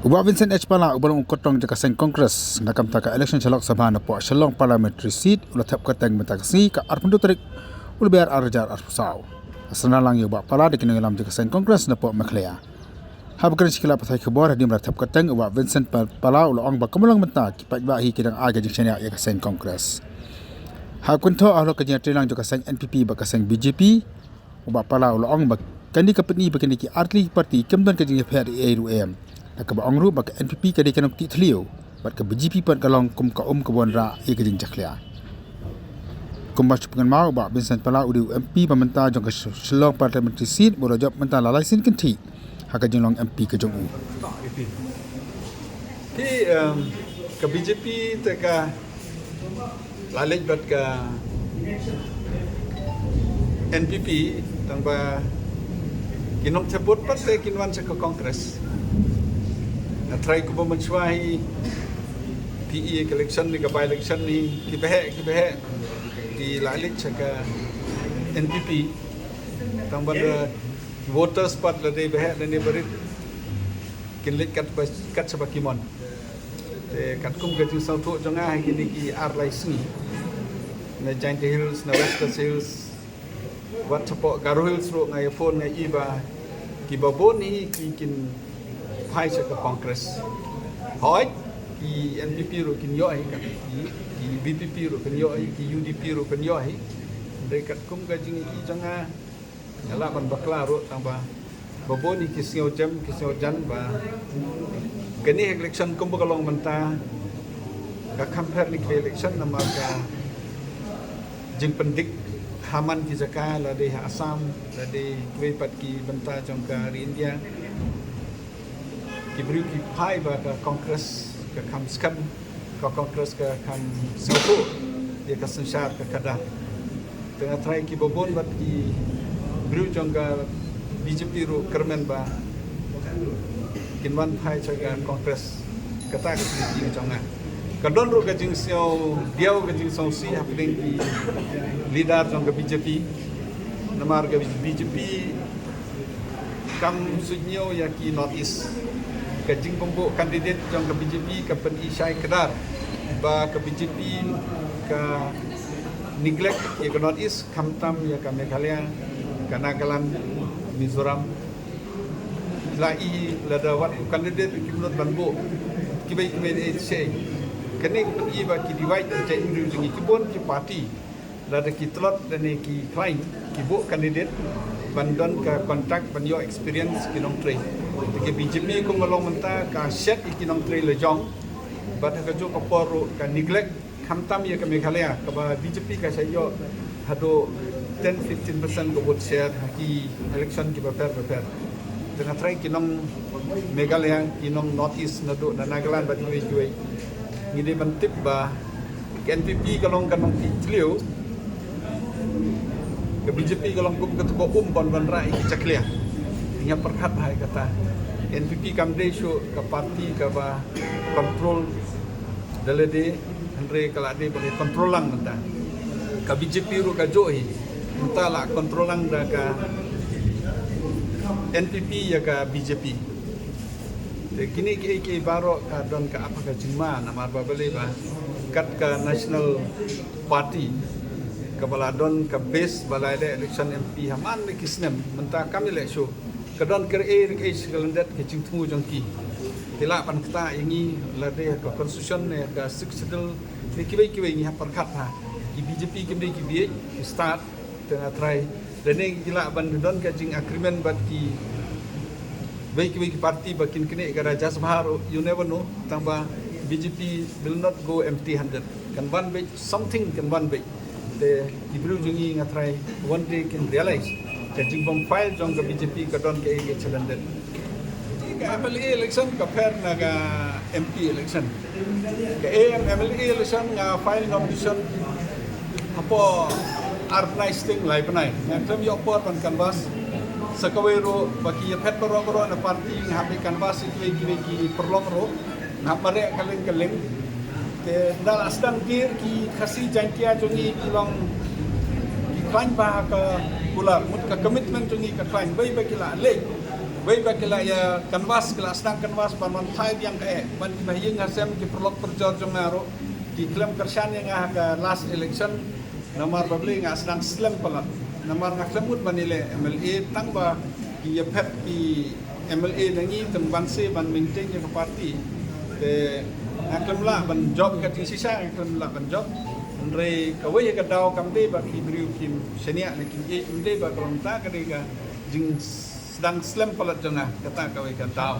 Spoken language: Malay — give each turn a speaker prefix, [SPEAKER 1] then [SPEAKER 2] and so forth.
[SPEAKER 1] Ubah Vincent H. Pala ubah kotong jaka seng Kongres nakam taka election chalok sabha na po shalong parliamentary seat ulah tap kateng mentaksi ka arpundu tarik ulah biar arjar arpusau. Asana lang ubah Pala dikinung ilam jaka seng Kongres na po maklea. Habkan sikila patai kebor hadim ratap kateng ubah Vincent Pala ulah ong bakamulang menta kipat bahi kidang aga jeng senya jaka seng Kongres. Hakun to ahlo kajnya trilang jaka seng NPP baka seng BJP ubah Pala ulah ong bak kandi kapetni bakini ki artli parti kemdan kajnya PRA ruem. Ka ba ongru ba ka NPP ka di kanok ti thlio bat ka BJP pat kalong kum ka kabon ra e ka jing jaklia kum ba chupangan mau ba Vincent Pala udu MP pamenta jong ka shlong parliamentary seat bo job menta la license kan thi ha ka jing long MP ka jong u
[SPEAKER 2] ki ka BJP te ka lalej bat ka NPP tang ba kinong sebut pat te kinwan sa ka Kongres na try ko ba mencuai PE election ni ka by election ni kibehe di lalit sa ka NPP tang ba voters pat la de behe na ni barit kinlit kat sa bakimon te kat kum ka ju sa to jonga kini ki ar license na Giant Hills na West Hills wat support Garo Hills ro ngai phone ngai iba ki baboni ki kin hai sa ka Kongres hoi ki NPP ro kin yo ai ka ki BPP ro kin yo ai ki UDP ro kin yo ai dekat kum ka jing i janga ala ban bakla ro tamba baboni ki sio jam ba kani election kum ba kalong menta ka compare ni election nama ka jing pendik haman ki jaka la de Assam la de kwe pat ki benta jong ka India beri ki pai ba ka Kongres ka kam skan ka Kongres ka kam satu dia ka sensyar ka kada tengah try ki bobon bat ki beri jong ka BJP ru kermen ba kinwan pai cha ka Kongres kata ka ki jonga kadon ru ka jing sio diau ka jing song si happening ki leader jong ka BJP namar ka BJP kam sunyo ya ki North East kajing pembuk kandidat jong ke BJP ke pen Isyai Kedar ba ke BJP ke neglect ya ke North East Kamtam ya ke Meghalaya ke Nagaland Mizoram lai lada wat kandidat ki menurut banbo ki bai say kene pen I ba ki divide jai indru jing ki bon ki parti lada ki tlot dan ki client ki bu kandidat bandon ke kontak ban yo experience ki nong train ke BJP ko ngalong menta ka set ikinong trail lejong bat ka jo ka poru ka neglect kamtam ya ka Meghalaya ka ba BJP ka sayo hado 10-15% ko vote share ki election ki prepare tengah try kinong Meghalaya kinong North East na do na Nagaland ba diwe ngide bantip ba ke NPP kalong kanong titlio ke BJP kalong kum ketua ban rai ki chaklia nya perkat hai kata NPP kam desho ka parti ka ba control dalade andre kala de boleh controlang menta ka BJP ru ka johi menta la controlang da ka NPP ya ka BJP de kini ke baro ka don ka apa ka jima na marba bele ba kat ka national party ka baladon ka base balai election MP haman ne kisnem menta kami le show kadon ker segalandat ke cingtu jongki tila pan kata yangi lade ka constitution ne ka successful ne kibai ni perkat ha ki BJP ki bi start tengah try dan ne gila ban don ka jing agreement bat ki bai ki parti bakin kene ka raja sabhar you never know tamba BJP will not go empty handed kan one bit something kan one bit the ibru jungi ngatrai one day can realize kajing bom file jong ke BJP kadon ke challenge ka MLA election ka fair na ka MP election ke MLA election nga file nomination apo organized thing lai panai ngam yo por pan canvas sakawero baki pet baro na party habi canvas ki perlong ro na mare kaleng ke dal asdan kir ki khasi jangkia jongi ilong ki klan ba ka pular mut ka commitment jongi ka klan bai kila le Way ba kila ya kanwas kila sedang kanwas paman thai yang kae ban bahing ngasem ki prolog perjor jongaro ki klaim kersan yang ka last election namar babli nga sedang slam palat namar ngaklemut banile MLA tang ba ki ya pet ki MLA nangi temban se ban maintain ke parti te aklem la ban job ka ti sisa aklem la ban job andre kawai ka daw kamde ba ki briu kim senia ne ki inde ba kolonta ka de ka jing sedang slam palat jona kata kawai ka daw